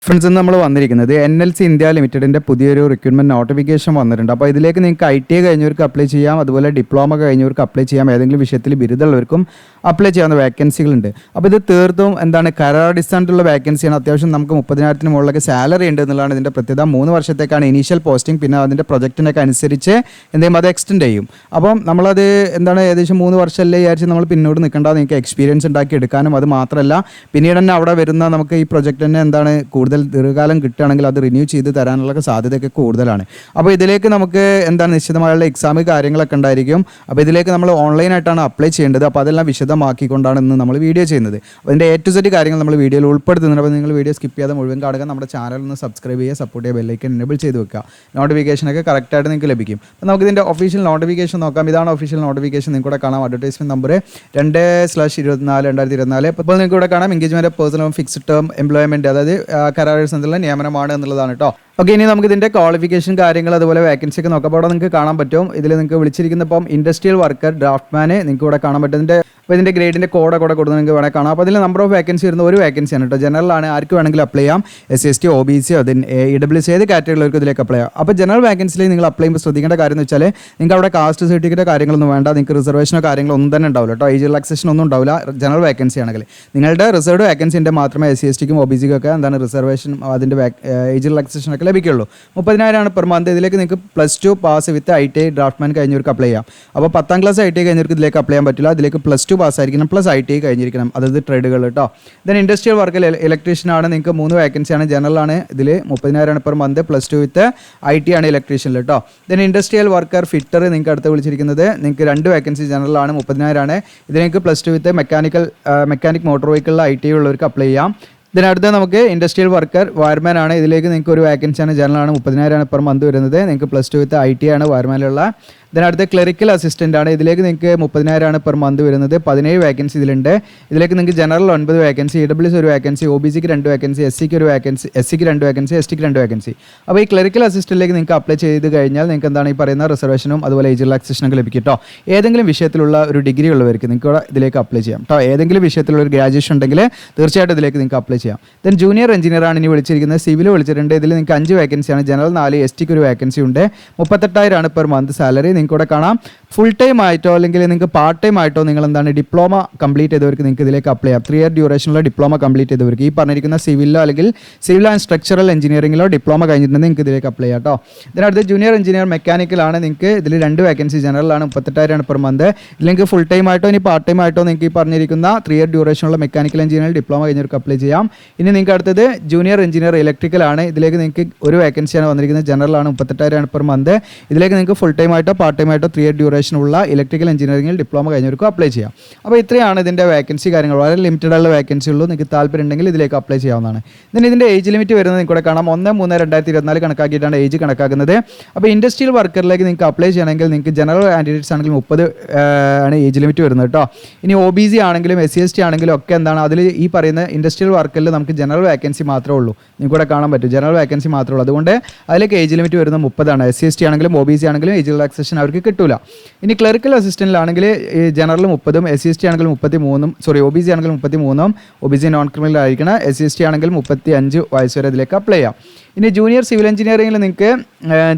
Friends ഇന്ന് നമ്മൾ വന്നിരിക്കുന്നത് NLC ഇന്ത്യ ലിമിറ്റഡിൻ്റെ പുതിയൊരു റിക്രൂട്ട്മെൻറ്റ് നോട്ടിഫിക്കേഷൻ വന്നിട്ടുണ്ട്. അപ്പോൾ ഇതിലേക്ക് നിങ്ങൾക്ക് ITI കഴിഞ്ഞവർക്ക് അപ്ലൈ ചെയ്യാം, അതുപോലെ ഡിപ്ലോമ കഴിഞ്ഞവർക്ക് അപ്ലൈ ചെയ്യാം, ഏതെങ്കിലും വിഷയത്തിൽ ബിരുദമുള്ളവർക്കും അപ്ലൈ ചെയ്യാവുന്ന വേക്കൻസികളുണ്ട്. അപ്പോൾ ഇത് തീർത്തും കരാർ അടിസ്ഥാനത്തിലുള്ള വേക്കൻസിയാണ്. അത്യാവശ്യം നമുക്ക് 30,000 മുകളിലൊക്കെ സാലറി ഉണ്ട് എന്നുള്ളതാണ് ഇതിൻ്റെ പ്രത്യേകത. 3 വർഷത്തേക്കാണ് ഇനീഷ്യൽ പോസ്റ്റിംഗ്, പിന്നെ അതിൻ്റെ പ്രൊജക്റ്റിനൊക്കെ അനുസരിച്ച് അത് എക്സ്റ്റെൻഡ് ചെയ്യും. അപ്പം നമ്മളത് ഏകദേശം 3 വർഷമല്ലേ വിചാരിച്ച് നമ്മൾ പിന്നോട്ട് നിൽക്കേണ്ട, നിങ്ങൾക്ക് എക്സ്പീരിയൻസ് ഉണ്ടാക്കി എടുക്കാനും, അത് മാത്രമല്ല പിന്നീട് തന്നെ അവിടെ വരുന്ന നമുക്ക് ഈ പ്രൊജക്റ്റ് തന്നെ കൂടുതൽ ദീർഘകാലം കിട്ടുകയാണെങ്കിൽ അത് റിന്യൂ ചെയ്ത് തരാനുള്ള സാധ്യതയൊക്കെ കൂടുതലാണ്. അപ്പോൾ ഇതിലേക്ക് നമുക്ക് നിശ്ചിതമായുള്ള എക്സാം കാര്യങ്ങളൊക്കെ ഉണ്ടായിരിക്കും. അപ്പോൾ ഇതിലേക്ക് നമ്മൾ ഓൺലൈനായിട്ടാണ് അപ്ലൈ ചെയ്യേണ്ടത്. അപ്പോൾ അതെല്ലാം വിശദമാക്കിക്കൊണ്ടാണ് ഇന്ന് നമ്മൾ വീഡിയോ ചെയ്യുന്നത്. അതിൻ്റെ A to Z കാര്യങ്ങൾ നമ്മൾ വീഡിയോയിൽ ഉൾപ്പെടുത്തുന്നുണ്ട്. അപ്പോൾ നിങ്ങൾ വീഡിയോ സ്കിപ്പ് ചെയ്യാതെ മുഴുവൻ കാണുക. നമ്മുടെ ചാനൽ ഒന്ന് സബ്സ്ക്രൈബ് ചെയ്യുക, സപ്പോർട്ട് ചെയ്യുക, ബെല്ലൈക്കൻ എനേബിൾ ചെയ്ത് വെക്കുക. നോട്ടിഫിക്കേഷനൊക്കെ കറക്റ്റായിട്ട് നിങ്ങൾക്ക് ലഭിക്കും. അപ്പോൾ നമുക്ക് ഇതിൻ്റെ ഒഫീഷ്യൽ നോട്ടിഫിക്കേഷൻ നോക്കാം. ഇതാണ് ഒഫീഷ്യൽ നോട്ടിഫിക്കേഷൻ. നിങ്ങൾക്ക് ഇവിടെ കാണാം അഡ്വർടൈസ്മെൻറ്റ് നമ്പർ 2/24/2024. ഇപ്പോൾ നിങ്ങൾക്ക് ഇവിടെ കാണാം engagement personal fixed term employment, അതായത് കരാറിനുള്ള നിയമനമാണ് എന്നുള്ളതാണ് കേട്ടോ. ഓക്കെ, ഇനി നമുക്ക് ഇതിൻ്റെ ക്വാളിഫിക്കേഷൻ കാര്യങ്ങൾ അതുപോലെ വേക്കൻസി ഒക്കെ നോക്കാം. അപ്പോൾ അവിടെ നിങ്ങൾക്ക് കാണാൻ പറ്റും. ഇതിൽ നിങ്ങൾക്ക് വിളിച്ചിരിക്കുന്ന ഇപ്പം ഇൻഡസ്ട്രിയൽ വർക്കർ ഡ്രാഫ്റ്റ്മാന് നിങ്ങൾക്ക് ഇവിടെ കാണാൻ പറ്റും. അപ്പോൾ ഇതിൻ്റെ ഗ്രേഡിൻ്റെ കോഡൊക്കെ കൊടുത്ത് നിങ്ങൾക്ക് വേണമെങ്കിൽ കാണാം. അപ്പോൾ അതിൽ നമ്പർ ഓഫ് വേക്കൻസി വരുന്ന ഒരു വേക്കൻസിയാണ് കേട്ടോ. ജനറലാണ്, ആർക്ക് വേണമെങ്കിലും അപ്ലൈ ചെയ്യാം. SC/ST OBC അതിന് EWS ഏത് കാറ്റഗറിയിലേക്ക് ഇതിലേക്ക് അപ്ലൈ ചെയ്യാം. അപ്പോൾ ജനറൽ വേക്കൻസിയിൽ നിങ്ങൾ അപ്ലൈ ചെയ്യുമ്പോൾ ശ്രദ്ധിക്കേണ്ട കാര്യം എന്ന് വെച്ചാൽ നിങ്ങൾക്ക് അവിടെ കാസ്റ്റ് സർട്ടിഫിക്കറ്റ് കാര്യങ്ങളൊന്നും വേണ്ട, നിങ്ങൾക്ക് റിസർവേഷനോ കാര്യങ്ങളോ ഒന്നും തന്നെ ഉണ്ടാവില്ല കേട്ടോ. ഏജ് റിലാക്സേഷൻ ഒന്നും ഉണ്ടാവില്ല ജനറൽ വേക്കൻസി ആണെങ്കിൽ. നിങ്ങളുടെ റിസർവ്ഡ് വേക്കൻസിൻ്റെ മാത്രമേ SC/STക്കും OBCക്കും ഒക്കെ റിസർവേഷൻ അതിൻ്റെ ഏജ് റിലാക്സേഷൻ ഒക്കെ ലഭിക്കുള്ളൂ. 30,000 പെർ മന്ത്. ഇതിലേക്ക് നിങ്ങൾക്ക് +2 പാസ് വിത്ത് ITI ഡ്രാഫ്റ്റ്മാൻ കഴിഞ്ഞവർക്ക് അപ്ലൈ ചെയ്യാം. അപ്പോൾ 10ാം ക്ലാസ് ITI കഴിഞ്ഞവർക്ക് ഇതിലേക്ക് അപ്ലൈ ചെയ്യാൻ പറ്റില്ല. ഇതിലേക്ക് +2 പാസ് ആയിരിക്കണം, പ്ലസ് ITI കഴിഞ്ഞിരിക്കണം, അതായത് ട്രേഡുകൾ കേട്ടോ. ദെൻ ഇൻഡസ്ട്രിയൽ വർക്കിൽ ഇലക്ട്രീഷ്യനാണ്, നിങ്ങൾക്ക് 3 വേക്കൻസിയാണ്. ജനറലാണ്, ഇതിൽ 30,000 പെർ മന്ത്, +2 വിത്ത് ITI ആണ് ഇലക്ട്രീഷ്യനിൽ കേട്ടോ. ദെൻ ഇൻഡസ്ട്രിയൽ വർക്കർ ഫിറ്റർ നിങ്ങൾക്ക് അടുത്ത് വിളിച്ചിരിക്കുന്നത്, നിങ്ങൾക്ക് 2 വേക്കൻസി ജനറലാണ്, 30,000 ആണ്. ഇതിലേക്ക് +2 വിത്ത് മെക്കാനിക് മോട്ടോർ വെഹിക്കിളിൽ ITI ഉള്ളവർക്ക് അപ്ലൈ ചെയ്യാം. ഇതിനടുത്ത് നമുക്ക് ഇൻഡസ്ട്രിയൽ വർക്കർ വയർമാൻ ആണ്. ഇതിലേക്ക് നിങ്ങൾക്ക് ഒരു വേക്കൻസിയാണ്, ജനറലാണ്, 30,000 പെർ മന്ത് വരുന്നത്. നിങ്ങൾക്ക് +2 വിത്ത് ITI ആണ് വയർമാനിലുള്ള. ഇതിനടുത്ത് ക്ലറിക്കൽ അസിസ്റ്റൻ്റ് ആണ്. ഇതിലേക്ക് നിങ്ങൾക്ക് 30,000 പെർ മന്ത് വരുന്നത്. 17 വേക്കൻസി ഇതിലുണ്ട്. ഇതിലേക്ക് നിങ്ങൾക്ക് ജനറൽ 9 വേക്കൻസി, EWS 1 വേക്കൻസി, OBCക്ക് 2 വേക്കൻസി, SCക്ക് 1 വേക്കൻസി, SCക്ക് 2 വേക്കൻസി, STക്ക് 2 വേക്കൻസി. അപ്പോൾ ഈ ക്ലറിക്കൽ അസിസ്റ്റൻറ്റിലേക്ക് നിങ്ങൾക്ക് അപ്ലൈ ചെയ്ത് കഴിഞ്ഞാൽ നിങ്ങൾക്ക് ഈ പറയുന്ന റിസർവേഷനും അതുപോലെ ഏജ് റിലാക്സേഷനൊക്കെ ലഭിക്കും കേട്ടോ. ഏതെങ്കിലും വിഷയത്തിലുള്ള ഒരു ഡിഗ്രി ഉള്ളവർക്ക് നിങ്ങൾക്ക് ഇതിലേക്ക് അപ്ലൈ ചെയ്യാം കേട്ടോ. ഏതെങ്കിലും വിഷയത്തിലുള്ള ഒരു ഗ്രാജുവേഷൻ ഉണ്ടെങ്കിൽ തീർച്ചയായിട്ടും ഇതിലേക്ക് നിങ്ങൾക്ക് അപ്ലൈ ചെയ്യാം. ദെൻ ജൂനിയർ എഞ്ചിനീയർ ആണ് ഇനി വിളിച്ചിരിക്കുന്നത്. സിവിൽ വിളിച്ചിട്ടുണ്ട്. ഇതിൽ നിങ്ങൾക്ക് 5 വേക്കൻസിയാണ്, ജനറൽ 4, STക്ക് 1 വേക്കൻസി ഉണ്ട്. 38,000 പെർ മന്ത് സാലറി. നിങ്ങൾക്ക് ഇവിടെ കാണാം. ഫുൾ ടൈം ആയിട്ടോ അല്ലെങ്കിൽ നിങ്ങൾക്ക് പാർട്ട് ടൈം ആയിട്ടോ നിങ്ങൾ ഡിപ്ലോമ കംപ്ലീറ്റ് ചെയ്തവർക്ക് നിങ്ങൾക്ക് ഇതിലേക്ക് അപ്ലൈ ചെയ്യാം. 3 ഇയർ ഡ്യൂറേഷനുള്ള ഡിപ്ലോമ കംപ്ലീറ്റ് ചെയ്തവർക്ക് ഈ പറഞ്ഞിരിക്കുന്ന സിവിലോ അല്ലെങ്കിൽ സിവിൽ ആൻഡ് സ്ട്രക്ചറൽ എഞ്ചിനീയറിംഗിലോ ഡിപ്ലോമ കഴിഞ്ഞിട്ടുണ്ടെങ്കിൽ നിങ്ങൾക്ക് ഇതിലേക്ക് അപ്ലൈ ചെയ്യാം കേട്ടോ. ഇതിനടുത്ത് ജൂനിയർ എഞ്ചിനീയർ മെക്കാനിക്കലാണ്. നിങ്ങൾക്ക് ഇതിൽ 2 വേക്കൻസി ജനറലാണ്, 38,000 പെർ മന്ത്. ഇതിലേക്ക് ഫുൾ ടൈം ആയിട്ടോ ഇനി പാർട്ട് ടൈം ആയിട്ടോ നിങ്ങൾക്ക് ഈ പറഞ്ഞിരിക്കുന്ന 3 ഇയർ ഡ്യൂറേഷനുള്ള മെക്കാനിക്കൽ എഞ്ചിനീയറിംഗ് ഡിപ്ലോമ കഴിഞ്ഞവർക്ക് അപ്ലൈ ചെയ്യാം. ഇനി നിങ്ങൾക്ക് അടുത്തത് ജൂനിയർ എഞ്ചിനീയർ ഇലക്ട്രിക്കലാണ്. ഇതിലേക്ക് നിങ്ങൾക്ക് ഒരു വേക്കൻസിയാണ് വന്നിരിക്കുന്നത്, ജനറലാണ്, 38,000 പെർ മന്ത്. ഇതിലേക്ക് നിങ്ങൾക്ക് ഫുൾ ടൈം ആയിട്ടോ പാർട്ട് ടൈം ആയിട്ടോ 3 ഇയർ ഡ്യൂറേഷനുള്ള ഇലക്ട്രിക്കൽ എഞ്ചിനീയറിംഗിൽ ഡിപ്ലോമ കഴിഞ്ഞവർക്കും അപ്ലൈ ചെയ്യാം. അപ്പോൾ ഇത്രയാണ് ഇതിൻ്റെ വേക്കൻസി കാര്യങ്ങൾ. വളരെ ലിമിറ്റഡ് ഉള്ള വേക്കൻസി ഉള്ളൂ. നിങ്ങൾക്ക് താല്പര്യം ഉണ്ടെങ്കിൽ ഇതിലേക്ക് അപ്ലൈ ചെയ്യാവുന്നതാണ്. ഇതിൻ്റെ ഏജ് ലിമിറ്റ് വരുന്നത് നിങ്ങൾക്ക് ഇവിടെ കാണാം. 1/3/2024 കണക്കാക്കിയിട്ടാണ് ഏജ് കണക്കാക്കുന്നത്. അപ്പോൾ ഇൻഡസ്ട്രിയൽ വർക്കറിലേക്ക് നിങ്ങൾക്ക് അപ്ലൈ ചെയ്യണമെങ്കിൽ നിങ്ങൾക്ക് ജനറൽ കാൻഡിഡേറ്റ്സ് ആണെങ്കിൽ 30 ആണ് ഏജ് ലിമിറ്റ് വരുന്നത് കേട്ടോ. ഇനി OBC ആണെങ്കിലും SC/ST ആണെങ്കിലും ഒക്കെ അതിൽ ഈ പറയുന്ന ഇൻഡസ്ട്രിയൽ വർക്കറിൽ നമുക്ക് ജനറൽ വേക്കൻസി മാത്രമേ ഉള്ളൂ. നിങ്ങൾക്ക് ഇവിടെ കാണാൻ പറ്റും, ജനറൽ വേക്കൻസി മാത്രമേ ഉള്ളൂ. അതുകൊണ്ട് അതിലേക്ക് ഏജ് ലിമിറ്റ് വരുന്നത് 30 ആണ്. SC/ST ആണെങ്കിലും OBC ആണെങ്കിലും ഏജ് റിലാക്സേഷൻ അവർക്ക് കിട്ടില്ല. ഇനി ക്ലറിക്കൽ അസിസ്റ്റന്റിലാണെങ്കിൽ ജനറൽ 30, SC/ST ആണെങ്കിൽ 33, OBC ആണെങ്കിൽ 33, OBC നോൺ ക്രിമിനൽ ആയിരിക്കണം. SC/ST ആണെങ്കിൽ 35 വയസ്സ് വരെ ഇതിലേക്ക് അപ്ലൈ ചെയ്യാം. ഇനി ജൂനിയർ സിവിൽ എഞ്ചിനീയറിംഗിൽ നിങ്ങൾക്ക്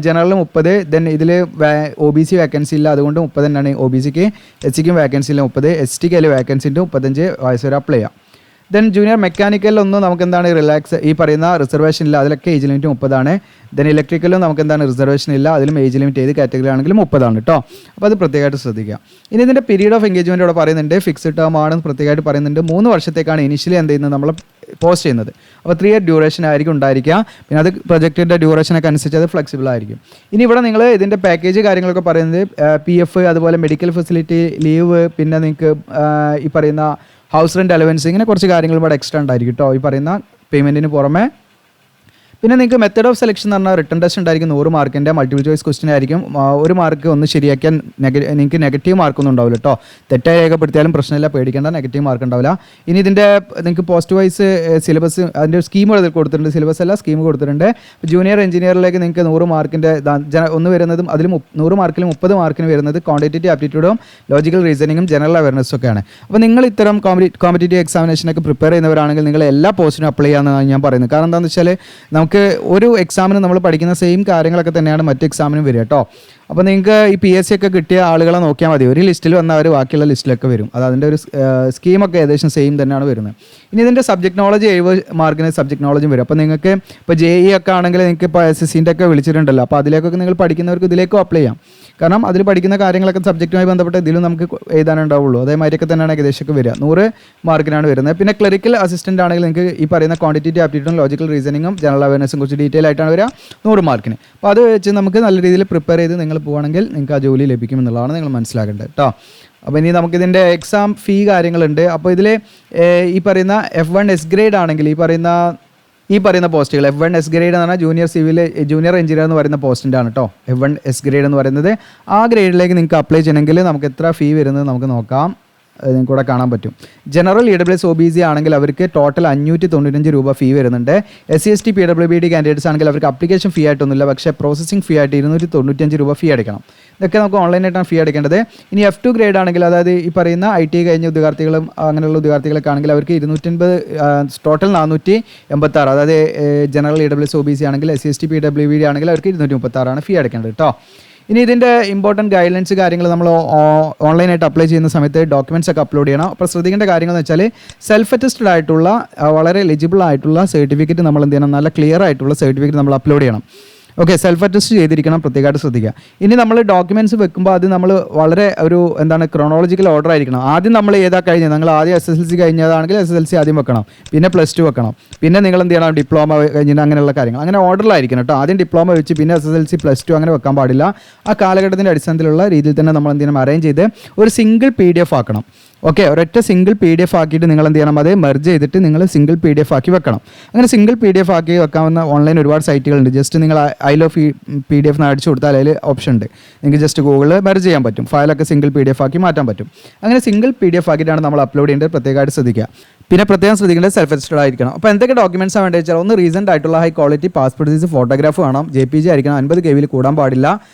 ജനറൽ 30, ദെൻ ഇതിൽ OBC വേക്കൻസി ഇല്ല, അതുകൊണ്ട് 30 തന്നെയാണ് OBCക്ക്. SCക്കും വേക്കൻസി ഇല്ല 30, STക്ക് അതിൽ വേക്കൻസി ഉണ്ട്, 35 വയസ്സ് വരെ അപ്ലൈ ചെയ്യാം. ദെൻ ജൂനിയർ മെക്കാനിക്കലിലൊന്നും നമുക്ക് റിലാക്സ് ഈ പറയുന്ന റിസർവേഷൻ ഇല്ല, അതിലൊക്കെ ഏജ് ലിമിറ്റ് 30 ആണ്. ദെൻ ഇലക്ട്രിക്കലും നമുക്ക് റിസർവേഷൻ ഇല്ല, അതിലും ഏജ് ലിമിറ്റ് ഏത് കാറ്റഗറി ആണെങ്കിലും 30 ആണ് കേട്ടോ. അപ്പോൾ അത് പ്രത്യേകമായിട്ട് ശ്രദ്ധിക്കുക. ഇനി ഇതിൻ്റെ പീരീഡ് ഓഫ് എൻഗേജ്മെൻറ്റ് ഇവിടെ പറയുന്നുണ്ട്, ഫിക്സ്ഡ് ടേം ആണെന്ന് പ്രത്യേകമായിട്ട് പറയുന്നുണ്ട്. 3 വർഷത്തേക്കാണ് ഇനിഷ്യലി നമ്മൾ പോസ്റ്റ് ചെയ്യുന്നത്. അപ്പോൾ 3 ഇയർ ഡ്യൂറേഷൻ ആയിരിക്കും ഉണ്ടായിരിക്കുക. പിന്നെ അത് പ്രൊജക്റ്റിൻ്റെ ഡ്യൂറേഷനൊക്കെ അനുസരിച്ച് അത് ഫ്ലെക്സിബിൾ ആയിരിക്കും. ഇനി ഇവിടെ നിങ്ങൾ ഇതിൻ്റെ പാക്കേജ് കാര്യങ്ങളൊക്കെ പറയുന്നത് PF, അതുപോലെ മെഡിക്കൽ ഫെസിലിറ്റി, ലീവ്, പിന്നെ നിങ്ങൾക്ക് ഈ പറയുന്ന ഹൗസ് റെൻറ്റ് അലവൻസ്, ഇങ്ങനെ കുറച്ച് കാര്യങ്ങൾ ഇവിടെ എക്സ്ട്രാ ഉണ്ടായിരിക്കും കേട്ടോ ഈ പറയുന്ന പേയ്മെൻറ്റിന് പുറമെ. പിന്നെ നിങ്ങൾക്ക് മെത്തേഡ് ഓഫ് സെലക്ഷൻ എന്ന് പറഞ്ഞാൽ റിട്ടൺ ടെസ്റ്റ് ഉണ്ടായിരിക്കും 100 മാർക്കിൻ്റെ മൾട്ടിപ്പിൾ ചോയ്സ് ക്വസ്റ്റ്യൻ ആയിരിക്കും. 1 മാർക്ക് ഒന്ന് ശരിയാക്കിയാൽ നിങ്ങൾക്ക് നെഗറ്റീവ് മാർക്കൊന്നും ഉണ്ടാവില്ല കേട്ടോ. തെറ്റായി രേഖപ്പെടുത്തിയാലും പ്രശ്നമില്ല, പേടിക്കേണ്ട, നെഗറ്റീവ് മാർക്ക് ഉണ്ടാവില്ല. ഇനി ഇതിൻ്റെ നിങ്ങൾക്ക് പോസ്റ്റ് വൈസ് സിലബസ് അതിൻ്റെ സ്കീം കൊടുത്തിട്ടുണ്ട്. സിലബസ് അല്ല, സ്കീം കൊടുത്തിട്ടുണ്ട്. ജൂനിയർ എഞ്ചിനീയറിലേക്ക് നിങ്ങൾക്ക് 100 മാർക്കിൻ്റെ ഒന്ന് വരുന്നതും അതിൽ 100 മാർക്കിൽ 30 മാർക്കിന് വരുന്നത് ക്വാണ്ടിറ്റേറ്റീവ് ആപ്റ്റിറ്റ്യൂഡും ലോജിക്കൽ റീസണിങ്ങും ജനറൽ അവയർനെസ്സും ഒക്കെയാണ്. അപ്പോൾ നിങ്ങൾ ഇത്തരം കോമ്പറ്റേറ്റീവ് എക്സാമിനേഷനൊക്കെ പ്രിപ്പയർ ചെയ്യുന്നവരാണെങ്കിൽ നിങ്ങൾ എല്ലാ പോസ്റ്റിനും അപ്ലൈ ചെയ്യാമെന്നാണ് ഞാൻ പറയുന്നത്. കാരണം എന്താണെന്ന് വെച്ചാൽ നമുക്ക് ഒരു എക്സാമിന് നമ്മൾ പഠിക്കുന്ന സെയിം കാര്യങ്ങളൊക്കെ തന്നെയാണ് മറ്റ് എക്സാമിനും വരിക കേട്ടോ. അപ്പോൾ നിങ്ങൾക്ക് ഈ PSC ഒക്കെ കിട്ടിയ ആളുകളെ നോക്കിയാൽ മതി. ഒരു ലിസ്റ്റിൽ വന്നവർ ബാക്കിയുള്ള ലിസ്റ്റിലൊക്കെ വരും. അത് അതിൻ്റെ ഒരു സ്കീമൊക്കെ ഏകദേശം സെയിം തന്നെയാണ് വരുന്നത്. ഇനി ഇതിൻ്റെ സബ്ജക്ട് നോളജ് 70 മാർക്കിന് സബ്ജക്ട് നോളജും വരും. അപ്പോൾ നിങ്ങൾക്ക് ഇപ്പോൾ JEE ഒക്കെ ആണെങ്കിൽ നിങ്ങൾക്ക് ഇപ്പോൾ SSCൻ്റെ ഒക്കെ വിളിച്ചിട്ടുണ്ടല്ലോ. അപ്പോൾ അതിലേക്കൊക്കെ നിങ്ങൾ പഠിക്കുന്നവർക്ക് ഇതിലേക്കും അപ്ലൈ ചെയ്യാം. കാരണം അതിൽ പഠിക്കുന്ന കാര്യങ്ങളൊക്കെ സബ്ജക്റ്റുമായി ബന്ധപ്പെട്ട് ഇതിലും നമുക്ക് എഴുതാനുണ്ടാവുള്ളൂ. അതേമാതിരിയൊക്കെ തന്നെയാണ് ഏകദേശമൊക്കെ വരിക. 100 മാർക്കിനാണ് വരുന്നത്. പിന്നെ ക്ലറിക്കൽ അസിസ്റ്റൻ്റ് ആണെങ്കിൽ നിങ്ങൾക്ക് ഈ പറയുന്ന ക്വാണ്ടിറ്റേറ്റീവ് ആപ്റ്റിറ്റ്യൂഡും ലോജിക്കൽ റീസണിങ്ങും ജനറൽ അവയർനെസ്സും കുറിച്ച് ഡീറ്റെയിൽ ആയിട്ടാണ് വരിക 100 മാർക്കിന്. അപ്പോൾ അത് വെച്ച് നമുക്ക് നല്ല രീതിയിൽ പ്രിപ്പയർ ചെയ്ത് നിങ്ങൾ പോവുകയാണെങ്കിൽ നിങ്ങൾക്ക് ആ ജോലി ലഭിക്കും എന്നുള്ളതാണ് നിങ്ങൾ മനസ്സിലാക്കേണ്ടത് കേട്ടോ. അപ്പോൾ ഇനി നമുക്കിതിൻ്റെ എക്സാം ഫീ കാര്യങ്ങളുണ്ട്. അപ്പോൾ ഇതിൽ ഈ പറയുന്ന F1 S ഗ്രേഡ് ആണെങ്കിൽ ഈ പറയുന്ന പോസ്റ്റുകൾ F1 S ഗ്രേഡ് എന്ന് പറഞ്ഞാൽ ജൂനിയർ എഞ്ചിനീയർ എന്ന് പറയുന്ന പോസ്റ്റിൻ്റെ ആണ് കേട്ടോ. F1 S ഗ്രേഡ് എന്ന് പറയുന്നത് ആ ഗ്രേഡിലേക്ക് നിങ്ങൾക്ക് അപ്ലൈ ചെയ്യണമെങ്കിൽ നമുക്ക് എത്ര ഫീ വരുന്നത് നമുക്ക് നോക്കാം. നിങ്ങൾക്ക് ഇവിടെ കാണാൻ പറ്റും. ജനറൽ EWS OBC ആണെങ്കിൽ അവർക്ക് ടോട്ടൽ 595 രൂപ ഫീ വരുന്നുണ്ട്. SC ST PWBD കാൻഡിഡേറ്റ്സ് ആണെങ്കിൽ അവർക്ക് അപ്ലിക്കേഷൻ ഫീ ആയിട്ടൊന്നുമില്ല, പക്ഷേ പ്രോസസ്സിംഗ് ഫീ ആയിട്ട് 295 രൂപ ഫീ അടയ്ക്കണം. ഇതൊക്കെ നമുക്ക് ഓൺലൈനായിട്ടാണ് ഫീ അടയ്ക്കേണ്ടത്. ഇനി F2 ഗ്രേഡ് ആണെങ്കിൽ അതായത് ഈ പറയുന്ന IT കഴിഞ്ഞ ഉദ്യോഗാർത്ഥികളും അങ്ങനെയുള്ള ഉദ്യോഗാർത്ഥികളൊക്കെ ആണെങ്കിൽ അവർക്ക് 250 ടോട്ടൽ 486, അതായത് ജനറൽ EWS OBC ആണെങ്കിൽ SC ST PWBD ആണെങ്കിൽ അവർക്ക് 236 ഫീ അടയ്ക്കേണ്ടത് കേട്ടോ. ഇനി ഇതിൻ്റെ ഇമ്പോർട്ടൻറ്റ് ഗൈഡ് ലൈൻസ് കാര്യങ്ങൾ നമ്മൾ ഓൺലൈനായിട്ട് അപ്ലൈ ചെയ്യുന്ന സമയത്ത് ഡോക്യുമെൻറ്റ്സ് ഒക്കെ അപ്ലോഡ് ചെയ്യണം. അപ്പോൾ ശ്രദ്ധിക്കേണ്ട കാര്യങ്ങൾ എന്ന് വെച്ചാൽ സെൽഫ് അറ്റസ്റ്റഡ് ആയിട്ടുള്ള വളരെ എലിജിബിൾ ആയിട്ടുള്ള സർട്ടിഫിക്കറ്റ് നമ്മൾ എന്ത് ചെയ്യണം, നല്ല ക്ലിയർ ആയിട്ടുള്ള സർട്ടിഫിക്കറ്റ് നമ്മൾ അപ്ലോഡ് ചെയ്യണം. ഓക്കെ, സെൽഫ് അറ്റസ്റ്റ് ചെയ്തിരിക്കണം, പ്രത്യേകമായിട്ട് ശ്രദ്ധിക്കുക. ഇനി നമ്മൾ ഡോക്യുമെൻറ്റ്സ് വെക്കുമ്പോൾ അത് നമ്മൾ വളരെ ക്രോണോളജിക്കൽ ഓർഡർ ആയിരിക്കണം. ആദ്യം നമ്മൾ ഏതാ കഴിഞ്ഞത്, നിങ്ങൾ ആദ്യം SSLC കഴിഞ്ഞതാണെങ്കിൽ SSLC ആദ്യം വെക്കണം, പിന്നെ +2 വെക്കണം, പിന്നെ നിങ്ങൾ എന്ത് ചെയ്യണം, ഡിപ്ലോമ കഴിഞ്ഞിട്ട് അങ്ങനെയുള്ള കാര്യങ്ങൾ അങ്ങനെ ഓർഡറിലായിരിക്കണം കേട്ടോ. ആദ്യം ഡിപ്ലോമ വെച്ച് പിന്നെ SSLC +2 അങ്ങനെ വെക്കാൻ പാടില്ല. ആ കാലഘട്ടത്തിൻ്റെ അടിസ്ഥാനത്തിലുള്ള രീതിയിൽ തന്നെ നമ്മൾ എന്ത് ചെയ്യണം, അറേഞ്ച് ചെയ്ത് ഒരു സിംഗിൾ PDF ആക്കണം. ഓക്കെ, ഒരൊറ്റ സിംഗിൾ PDF ആക്കിയിട്ട് നിങ്ങൾ എന്ത് ചെയ്യണം, അത് മെർജ് ചെയ്തിട്ട് നിങ്ങൾ സിംഗിൾ PDF ആക്കി വെക്കണം. അങ്ങനെ സിംഗിൾ PDF ആക്കി വെക്കാവുന്ന ഓൺലൈൻ ഒരുപാട് സൈറ്റുകളുണ്ട്. ജസ്റ്റ് നിങ്ങൾ I love PDF എന്ന് അടിച്ചു കൊടുത്താൽ അതിൽ ഓപ്ഷൻ ഉണ്ട്. നിങ്ങൾക്ക് ജസ്റ്റ് ഗൂഗിളിൽ മെർജ് ചെയ്യാൻ പറ്റും, ഫയലൊക്കെ സിംഗിൾ PDF ആക്കി മാറ്റാൻ പറ്റും. അങ്ങനെ സിംഗിൾ PDF ആക്കിയിട്ടാണ് നമ്മൾ അപ്ലോഡ് ചെയ്യേണ്ടത്, പ്രത്യേകമായിട്ട് ശ്രദ്ധിക്കുക. പിന്നെ പ്രത്യേകം ശ്രദ്ധിക്കേണ്ടത് സെൽഫ് അറ്റസ്റ്റഡ് ആയിരിക്കണം. അപ്പോൾ എന്തൊക്കെ ഡോക്യുമെൻറ്റ്സാണ് വേണ്ടത് വെച്ചാൽ, ഒന്ന് റീസെൻ്റ് ആയിട്ടുള്ള high quality passport size photograph വേണം, JPG ആയിരിക്കണം, 50 KB കൂടാൻ പാടില്ല.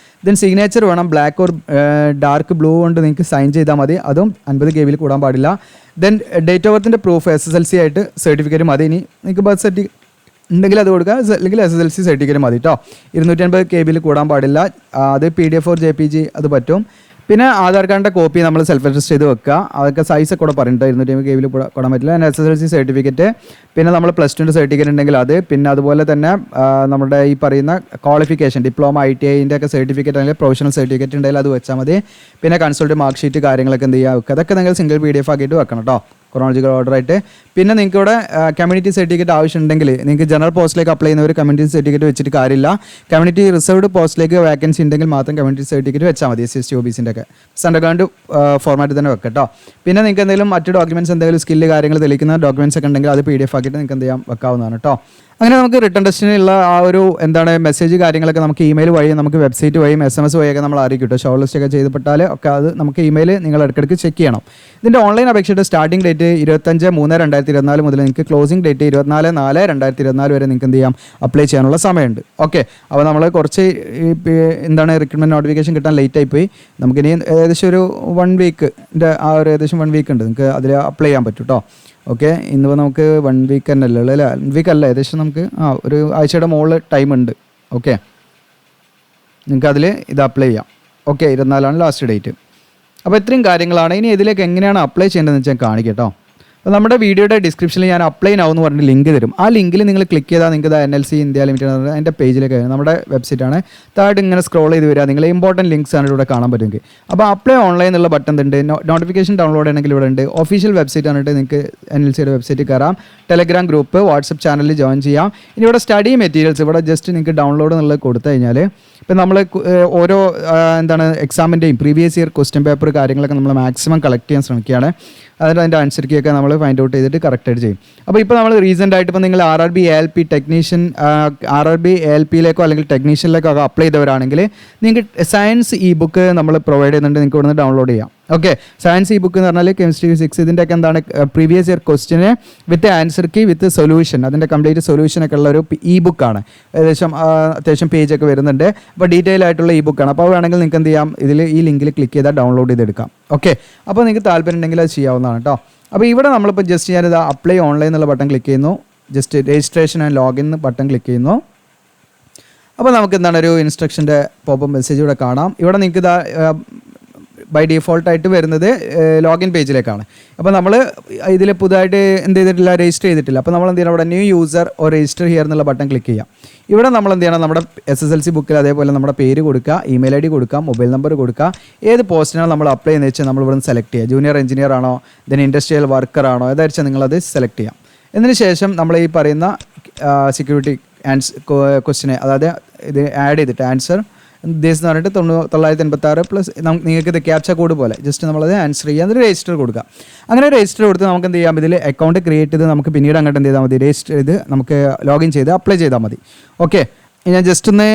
ദെൻ സിഗ്നേച്ചർ വേണം, ബ്ലാക്ക് ഓർ ഡാർക്ക് ബ്ലൂ കൊണ്ട് നിങ്ങൾക്ക് സൈൻ ചെയ്താൽ മതി, അതും 50 KB കൂടാൻ പാടില്ല. ദെൻ ഡേറ്റ് ഓഫ് ബർത്തിൻ്റെ പ്രൂഫ് SSLC ആയിട്ട് സർട്ടിഫിക്കറ്റ് മതി. ഇനി നിങ്ങൾക്ക് ബർത്ത് സർട്ടിഫിക്കറ്റ് ഉണ്ടെങ്കിൽ അത് കൊടുക്കുക, അല്ലെങ്കിൽ SSLC സർട്ടിഫിക്കറ്റ് മതി കേട്ടോ. 250 KB കൂടാൻ പാടില്ല. അത് PDF ഓർ JPG അത് പറ്റും. പിന്നെ ആധാർ കാർഡിൻ്റെ കോപ്പി നമ്മൾ സെൽഫ് അറ്റസ്റ്റ് ചെയ്ത് വെക്കുക. അതൊക്കെ സൈസൊക്കെ കൂടെ പറഞ്ഞിട്ട് 250 KB കൂടാൻ പറ്റില്ല. SSLC സർട്ടിഫിക്കറ്റ്, പിന്നെ നമ്മൾ +2 സർട്ടിഫിക്കറ്റ് ഉണ്ടെങ്കിൽ അത്, പിന്നെ അതുപോലെ തന്നെ നമ്മുടെ ഈ പറയുന്ന ക്വാളിഫിക്കേഷൻ ഡിപ്ലോമ ITIൻ്റെ ഒക്കെ സർട്ടിഫിക്കറ്റ് അല്ലെങ്കിൽ പ്രൊഫഷണൽ സർട്ടിഫിക്കറ്റ് ഉണ്ടെങ്കിൽ അത് വെച്ചാൽ മതി. പിന്നെ കൺസൾട്ട് മാർക്ക് ഷീറ്റ് കാര്യങ്ങളൊക്കെ എന്ത് ചെയ്യുക, അതൊക്കെ നിങ്ങൾ സിംഗിൾ PDF ആക്കിയിട്ട് വെക്കണം കേട്ടോ, ക്രോണോളജിക്കൽ ഓർഡർ ആയിട്ട്. പിന്നെ നിങ്ങൾക്ക് ഇവിടെ കമ്മ്യൂണിറ്റി സർട്ടിഫിക്കറ്റ് ആവശ്യമുണ്ടെങ്കിൽ നിങ്ങൾക്ക് ജനറൽ പോസ്റ്റിലേക്ക് അപ്ലൈ ചെയ്യുന്നവർ കമ്മ്യൂണിറ്റി സർട്ടിഫിക്കറ്റ് വെച്ചിട്ട് കാര്യമില്ല. കമ്മ്യൂണിറ്റി റിസർവ്ഡ് പോസ്റ്റിലേക്ക് വേക്കൻസി ഉണ്ടെങ്കിൽ മാത്രം കമ്മ്യൂണിറ്റി സർട്ടിഫിക്കറ്റ് വെച്ചാൽ മതി. SC ST OBCൻ്റെ ഒക്കെ അണ്ടർഗ്രൗണ്ട് ഫോർമാറ്റിൽ തന്നെ വെക്കാം കേട്ടോ. പിന്നെ നിങ്ങൾക്ക് എന്തെങ്കിലും മറ്റ് ഡോക്യുമെൻറ്റ്സ് എന്തെങ്കിലും സ്കില്ല് കാര്യങ്ങൾ തെളിയിക്കുന്ന ഡോക്യുമെൻറ്റ്സ് ഒക്കെ ഉണ്ടെങ്കിൽ അത് PDF ആക്കിയിട്ട് നിങ്ങൾക്ക് എന്ത് ചെയ്യാം, വെക്കാവുന്നതാണ് കേട്ടോ. അങ്ങനെ നമുക്ക് റിട്ടൺ ടെസ്റ്റിനുള്ള ആ ഒരു മെസ്സേജ് കാര്യങ്ങളൊക്കെ നമുക്ക് ഇമെയിൽ വഴി, നമുക്ക് വെബ്സൈറ്റ് വഴിയും SMS വഴിയൊക്കെ നമ്മൾ അറിയിക്കും കേട്ടോ. ഷോർട്ട് ലിസ്റ്റ് ഒക്കെ ചെയ്തിപ്പെട്ടാൽ ഒക്കെ അത് നമുക്ക് ഇമെയിൽ നിങ്ങൾ ഇടയ്ക്കിടയ്ക്ക് ചെക്ക് ചെയ്യണം. ഇതിൻ്റെ ഓൺലൈൻ അപേക്ഷയുടെ സ്റ്റാർട്ടിംഗ് ഡേറ്റ് 25/3/2024 മുതൽ നിങ്ങൾക്ക് ക്ലോസിംഗ് ഡേറ്റ് 24/4/2024 വരെ നിങ്ങൾക്ക് എന്ത് ചെയ്യാം, അപ്ലൈ ചെയ്യാനുള്ള സമയമുണ്ട്. ഓക്കെ, അപ്പോൾ നമ്മൾ കുറച്ച് റിക്രൂട്ട്മെൻറ്റ് നോട്ടിഫിക്കേഷൻ കിട്ടാൻ ലേറ്റ് ആയിപ്പോയി. നമുക്കിനി ഏകദേശം ഒരു 1 വീക്കിൻ്റെ ഏകദേശം 1 വീക്ക് ഉണ്ട്, നിങ്ങൾക്ക് അതിൽ അപ്ലൈ ചെയ്യാൻ പറ്റും കേട്ടോ. ഓക്കെ, ഇന്നിപ്പോൾ നമുക്ക് 1 വീക്ക് തന്നെ അല്ലേ, 1 വീക്ക് അല്ല, ഏകദേശം നമുക്ക് ഒരു ആഴ്ചയുടെ മുകളിൽ ടൈം ഉണ്ട്. ഓക്കെ, നിങ്ങൾക്ക് അതിൽ ഇത് അപ്ലൈ ചെയ്യാം. Okay, 24 last date. അപ്പോൾ ഇത്രയും കാര്യങ്ങളാണ്. ഇനി ഇതിലേക്ക് എങ്ങനെയാണ് അപ്ലൈ ചെയ്യേണ്ടതെന്ന് വെച്ചാൽ കാണിക്കാം കേട്ടോ. അപ്പോൾ നമ്മുടെ വീഡിയോയുടെ ഡിസ്ക്രിപ്ഷനിൽ ഞാൻ അപ്ലൈ നൗ എന്ന് പറഞ്ഞ് ലിങ്ക് തരും. ആ ലിങ്കിൽ നിങ്ങൾ ക്ലിക്ക് ചെയ്താൽ നിങ്ങൾക്ക് NLC ഇന്ത്യ ലിമിറ്റഡ് അതിൻ്റെ പേജിലേക്ക് നമ്മുടെ വെബ്സൈറ്റാണ്. താഴെ ഇങ്ങനെ സ്ക്രോൾ ചെയ്ത് വരിക, നിങ്ങൾ ഇമ്പോർട്ടൻറ്റ് ലിങ്ക്സ് ആണ് ഇവിടെ കാണാൻ പറ്റുമെങ്കിൽ. അപ്പോൾ അപ്ലൈ ഓൺലൈൻ എന്നുള്ള ബട്ടൺ ഉണ്ട്, നോട്ടിഫിക്കേഷൻ ഡൗൺലോഡ് ചെയ്യണമെങ്കിൽ ഇവിടെ ഉണ്ട്. ഒഫീഷ്യൽ വെബ്സൈറ്റ് ആണിട്ട് നിങ്ങൾക്ക് NLCയുടെ വെബ്സൈറ്റിൽ കയറാം, ടെലഗ്രാം ഗ്രൂപ്പ്, വാട്സപ്പ് ചാനലിൽ ജോയിൻ ചെയ്യാം. ഇനി ഇവിടെ സ്റ്റഡി മെറ്റീരിയൽസ് ഇവിടെ ജസ്റ്റ് നിങ്ങൾക്ക് ഡൗൺലോഡ് എന്നുള്ളത് കൊടുത്തു കഴിഞ്ഞാൽ ഇപ്പം നമ്മൾ ഓരോ എക്സാമിൻ്റെയും പ്രീവിയസ് ഇയർ ക്വസ്റ്റ്യൻ പേപ്പർ കാര്യങ്ങളൊക്കെ നമ്മൾ മാക്സിമം കളക്ട് ചെയ്യാൻ ശ്രമിക്കുകയാണ്. അതിൻ്റെ ആൻസർ കീയൊക്കെ നമ്മൾ ഫൈൻഡ് ഔട്ട് ചെയ്തിട്ട് കറക്റ്റായിട്ട് ചെയ്യും. അപ്പോൾ ഇപ്പോൾ നമ്മൾ റീസെൻ്റ് ആയിട്ട് ഇപ്പോൾ നിങ്ങൾ RRB ALP ടെക്നീഷ്യൻ RRB ALPയിലേക്കോ അല്ലെങ്കിൽ ടെക്നീഷ്യനിലേക്കോ ഒക്കെ അപ്ലൈ ചെയ്തവരാണെങ്കിൽ നിങ്ങൾക്ക് സയൻസ് ഇ ബുക്ക് നമ്മൾ പ്രൊവൈഡ് ചെയ്യുന്നുണ്ട്, നിങ്ങൾക്ക് ഇവിടുന്ന് ഡൗൺലോഡ് ചെയ്യാം. ഓക്കെ, സയൻസ് ഇ ബുക്ക് എന്ന് പറഞ്ഞാൽ കെമിസ്ട്രി ഫിസിക്സ് ഇതിൻ്റെയൊക്കെ എന്താണ് previous year question with answer key with solution, അതിൻ്റെ കംപ്ലീറ്റ് സൊല്യൂഷനൊക്കെ ഉള്ള ഒരു ഇ ബുക്കാണ്. ഏകദേശം അത്യാവശ്യം പേജൊക്കെ വരുന്നുണ്ട്. അപ്പോൾ ഡീറ്റെയിൽ ആയിട്ടുള്ള ഇ ബുക്കാണ്. അപ്പോൾ വേണമെങ്കിൽ നിങ്ങൾക്ക് എന്ത് ചെയ്യാം, ഇതിൽ ഈ ലിങ്കിൽ ക്ലിക്ക് ചെയ്താൽ ഡൗൺലോഡ് ചെയ്തെടുക്കാം. ഓക്കെ, അപ്പോൾ നിങ്ങൾക്ക് താല്പര്യം ഉണ്ടെങ്കിൽ അത് ചെയ്യാവുന്നതാണ് കേട്ടോ. അപ്പോൾ ഇവിടെ നമ്മളിപ്പോൾ ജസ്റ്റ് ഞാനിത് അപ്ലൈ ഓൺലൈൻ എന്നുള്ള ബട്ടൺ ക്ലിക്ക് ചെയ്യുന്നു, just registration and login button click ചെയ്യുന്നു. അപ്പോൾ നമുക്ക് എന്താണ് ഒരു ഇൻസ്ട്രക്ഷൻ്റെ പോപ്പ് മെസ്സേജ് ഇവിടെ കാണാം. ഇവിടെ നിങ്ങൾക്ക് ഇതാ ബൈ ഡിഫോൾട്ടായിട്ട് വരുന്നത് ലോഗിൻ പേജിലേക്കാണ്. അപ്പോൾ നമ്മൾ ഇതിൽ പുതുതായിട്ട് എന്ത് ചെയ്തിട്ടില്ല, രജിസ്റ്റർ ചെയ്തിട്ടില്ല. അപ്പോൾ നമ്മൾ എന്ത് ചെയ്യണം, ഇവിടെ new user or register here എന്നുള്ള ബട്ടൺ ക്ലിക്ക് ചെയ്യാം. ഇവിടെ നമ്മൾ എന്ത് ചെയ്യണം, നമ്മുടെ SSLC ബുക്കിൽ അതേപോലെ നമ്മുടെ പേര് കൊടുക്കുക, ഇമെയിൽ ID കൊടുക്കുക, മൊബൈൽ നമ്പർ കൊടുക്കുക. ഏത് പോസ്റ്റിനാണ് നമ്മൾ അപ്ലൈ ചെയ്യുന്നത് വെച്ചാൽ നമ്മൾ ഇവിടെ നിന്ന് സെലക്ട് ചെയ്യുക. ജൂനിയർ എഞ്ചിനീയർ ആണോ, ദെൻ ഇൻഡസ്ട്രിയൽ വർക്കർ ആണോ, ഏതായിരിച്ചാൽ നിങ്ങളത് സെലക്ട് ചെയ്യാം. ഇതിന് ശേഷം നമ്മൾ ഈ പറയുന്ന സെക്യൂരിറ്റി ക്വസ്റ്റിനെ, അതായത് ഇത് ആഡ് ചെയ്തിട്ട് ആൻസർ ദേശം എന്ന് പറഞ്ഞിട്ട് 986 പ്ലസ് നിങ്ങൾക്ക് ഇത് ക്യാപ്ച കോഡ് പോലെ ജസ്റ്റ് നമ്മളത് ആൻസർ ചെയ്യുക, എന്നിട്ട് രജിസ്റ്റർ കൊടുക്കുക. അങ്ങനെ രജിസ്റ്റർ കൊടുത്ത് നമുക്ക് എന്ത് ചെയ്യാം, ഇതിൽ അക്കൗണ്ട് ക്രിയേറ്റ് ചെയ്ത് നമുക്ക് പിന്നീട് അങ്ങോട്ട് എന്ത് ചെയ്താൽ മതി, രജിസ്റ്റർ ചെയ്ത് നമുക്ക് ലോഗിൻ ചെയ്ത് അപ്ലൈ ചെയ്താൽ മതി. ഓക്കെ, ഞാൻ ജസ്റ്റ് ഒന്ന്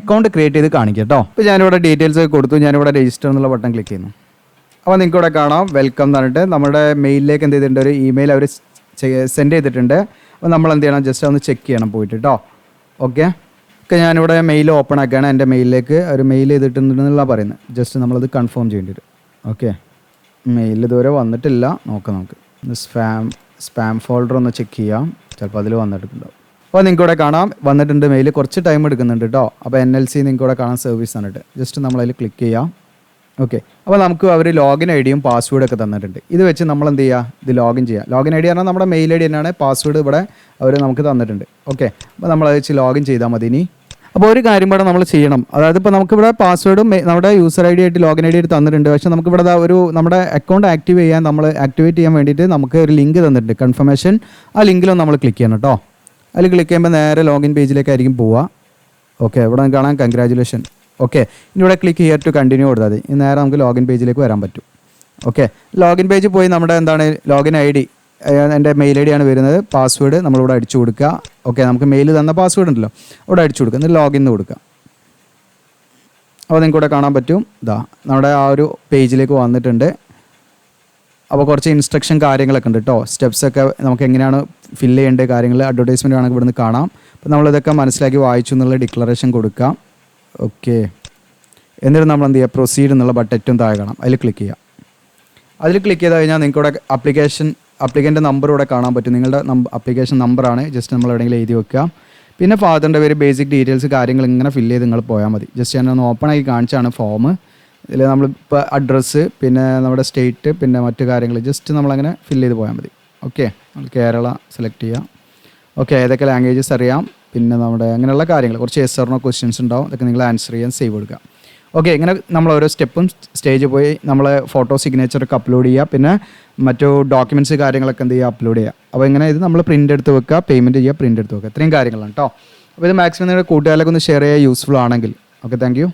അക്കൗണ്ട് ക്രിയേറ്റ് ചെയ്ത് കാണിക്കാം കേട്ടോ. ഇപ്പോൾ ഞാനിവിടെ ഡീറ്റെയിൽസ് കൊടുത്തു, ഞാനിവിടെ രജിസ്റ്റർ എന്നുള്ള ബട്ടൺ ക്ലിക്ക് ചെയ്യുന്നു. അപ്പോൾ നിങ്ങൾക്ക് ഇവിടെ കാണാം വെൽക്കം എന്ന് പറഞ്ഞിട്ട് നമ്മുടെ മെയിലിലേക്ക് എന്ത് ചെയ്തിട്ടുണ്ട്, ഒരു ഇമെയിൽ അവർ സെൻഡ് ചെയ്തിട്ടുണ്ട്. അപ്പോൾ നമ്മൾ എന്ത് ചെയ്യണം, ജസ്റ്റ് ഒന്ന് ചെക്ക് ചെയ്യണം പോയിട്ട് കേട്ടോ. ഓക്കെ, ഞാനിവിടെ മെയിൽ ഓപ്പൺ ആക്കുകയാണ്. എൻ്റെ മെയിലിലേക്ക് ഒരു മെയിൽ ചെയ്തിട്ടുണ്ടെന്നുള്ള പറയുന്നത്, ജസ്റ്റ് നമ്മളത് കൺഫേം ചെയ്യേണ്ടി വരും. ഓക്കെ, മെയിൽ ഇതുവരെ വന്നിട്ടില്ല, നമുക്ക് സ്പാം ഫോൾഡർ ഒന്ന് ചെക്ക് ചെയ്യാം, ചിലപ്പോൾ അതിൽ വന്നിട്ടുണ്ടാവും. അപ്പോൾ നിങ്ങൾക്ക് ഇവിടെ കാണാം വന്നിട്ടുണ്ട് മെയിൽ, കുറച്ച് ടൈം എടുക്കുന്നുണ്ട് കേട്ടോ. അപ്പോൾ NLC നിങ്ങൾക്ക് ഇവിടെ കാണാൻ സർവീസ് തന്നിട്ട് ജസ്റ്റ് നമ്മളതിൽ ക്ലിക്ക് ചെയ്യാം. ഓക്കെ, അപ്പോൾ നമുക്ക് അവർ ലോഗിൻ ID യും പാസ്വേഡൊക്കെ തന്നിട്ടുണ്ട്. ഇത് വെച്ച് നമ്മൾ എന്ത് ചെയ്യുക, ഇത് ലോഗിൻ ചെയ്യുക. ലോഗിൻ ID പറഞ്ഞാൽ നമ്മുടെ മെയിൽ ID തന്നെയാണ്, പാസ്വേഡ് ഇവിടെ അവർ നമുക്ക് തന്നിട്ടുണ്ട്. ഓക്കെ, അപ്പോൾ നമ്മളത് വെച്ച് ലോഗിൻ ചെയ്താൽ മതി. ഇനി അപ്പോൾ ഒരു കാര്യം ഇവിടെ നമ്മൾ ചെയ്യണം, അതായത് ഇപ്പോൾ നമുക്കിവിടെ പാസ്വേഡും നമ്മുടെ യൂസർ ID ആയിട്ട് ലോഗിൻ ID ആയിട്ട് തന്നിട്ടുണ്ട്. പക്ഷേ നമുക്കിവിടെ ഒരു നമ്മുടെ അക്കൗണ്ട് ആക്ടിവേറ്റ് ചെയ്യാൻ വേണ്ടിയിട്ട് നമുക്ക് ഒരു ലിങ്ക് തന്നിട്ടുണ്ട്, കൺഫർമേഷൻ. ആ ലിങ്കിലൊന്ന് നമ്മൾ ക്ലിക്ക് ചെയ്യണം കേട്ടോ. അതിൽ ക്ലിക്ക് ചെയ്യുമ്പോൾ നേരെ ലോഗിൻ പേജിലേക്കായിരിക്കും പോവുക. ഓക്കെ, ഇവിടെ കാണാം കൺഗ്രാജുലേഷൻ. ഓക്കെ, ഇനി ഇവിടെ ക്ലിക്ക് ഹിയർ ടു കണ്ടിന്യൂ കൊടുത്താൽ മതി. നേരെ നമുക്ക് ലോഗിൻ പേജിലേക്ക് വരാൻ പറ്റും. ഓക്കെ, ലോഗിൻ പേജ് പോയി നമ്മുടെ എന്താണ് ലോഗിൻ ID, എൻ്റെ മെയിൽ ID ആണ് വരുന്നത്, പാസ്വേഡ് നമ്മളിവിടെ അടിച്ചു കൊടുക്കുക. ഓക്കെ, നമുക്ക് മെയിൽ തന്ന പാസ്വേഡ് ഉണ്ടല്ലോ, ഇവിടെ അടിച്ചു കൊടുക്കുക, എന്നിട്ട് ലോഗിൻ എന്ന് കൊടുക്കുക. അപ്പോൾ നിങ്ങൾക്ക് ഇവിടെ കാണാൻ പറ്റും, ഇതാ നമ്മുടെ ആ ഒരു പേജിലേക്ക് വന്നിട്ടുണ്ട്. അപ്പോൾ കുറച്ച് ഇൻസ്ട്രക്ഷൻ കാര്യങ്ങളൊക്കെ ഉണ്ട് കേട്ടോ, സ്റ്റെപ്സൊക്കെ നമുക്ക് എങ്ങനെയാണ് ഫില്ല് ചെയ്യേണ്ട കാര്യങ്ങൾ അഡ്വർടൈസ്മെൻറ്റ് വേണമെങ്കിൽ ഇവിടുന്ന് കാണാം. അപ്പോൾ നമ്മളിതൊക്കെ മനസ്സിലാക്കി വായിച്ചു എന്നുള്ള ഡിക്ലറേഷൻ കൊടുക്കാം. ഓക്കെ, എന്നിട്ട് നമ്മൾ എന്ത് ചെയ്യുക, പ്രൊസീഡ് എന്നുള്ള ബട്ടൺ ഏറ്റവും താഴെ കാണാം, അതിൽ ക്ലിക്ക് ചെയ്യുക. അതിൽ ക്ലിക്ക് ചെയ്ത് കഴിഞ്ഞാൽ നിങ്ങൾക്ക് ഇവിടെ അപ്ലിക്കൻ്റെ നമ്പർ ഇവിടെ കാണാൻ പറ്റും. നിങ്ങളുടെ അപ്ലിക്കേഷൻ നമ്പറാണ്, ജസ്റ്റ് നമ്മൾ എവിടെയെങ്കിലും എഴുതി വെക്കുക. പിന്നെ ഫാദറിൻ്റെ പേര്, ബേസിക് ഡീറ്റെയിൽസ് കാര്യങ്ങൾ ഇങ്ങനെ ഫില്ല് ചെയ്ത് നിങ്ങൾ പോയാൽ മതി. ജസ്റ്റ് ഞാനൊന്ന് ഓപ്പൺ ആക്കി കാണിച്ചാണ് ഫോം. ഇതിൽ നമ്മളിപ്പോൾ അഡ്രസ്സ്, പിന്നെ നമ്മുടെ സ്റ്റേറ്റ്, പിന്നെ മറ്റു കാര്യങ്ങൾ ജസ്റ്റ് നമ്മളങ്ങനെ ഫില്ല് ചെയ്ത് പോയാൽ മതി. ഓക്കെ, നമ്മൾ കേരള സെലക്ട് ചെയ്യാം. ഓക്കെ, ഏതൊക്കെ ലാംഗ്വേജസ് അറിയാം, പിന്നെ നമ്മുടെ അങ്ങനെയുള്ള കാര്യങ്ങൾ കുറച്ച് yes or no ക്വസ്റ്റ്യൻസ് ഉണ്ടാവും, അതൊക്കെ നിങ്ങൾ ആൻസർ ചെയ്യാൻ സേവ് കൊടുക്കുക. ഓക്കെ, ഇങ്ങനെ നമ്മൾ ഓരോ സ്റ്റെപ്പും സ്റ്റേജ് പോയി നമ്മൾ ഫോട്ടോ സിഗ്നേച്ചറൊക്കെ അപ്ലോഡ് ചെയ്യുക, പിന്നെ മറ്റു ഡോക്യുമെൻറ്റ്സ് കാര്യങ്ങളൊക്കെ എന്ത് ചെയ്യുക, അപ്ലോഡ് ചെയ്യുക. അപ്പോൾ ഇങ്ങനെ ഇത് നമ്മൾ പ്രിൻ്റ് എടുത്ത് വെക്കുക, പേയ്മെൻറ്റ് ചെയ്യുക, പ്രിൻ്റ് എടുത്ത് വെക്കുക, ഇത്രയും കാര്യങ്ങളാണ് കേട്ടോ. അപ്പോൾ ഇത് മാക്സിമം നിങ്ങളുടെ കൂട്ടുകാരിലൊക്കെ ഒന്ന് ഷെയർ ചെയ്യുക യൂസ്ഫുൾ ആണെങ്കിൽ. Okay, thank you.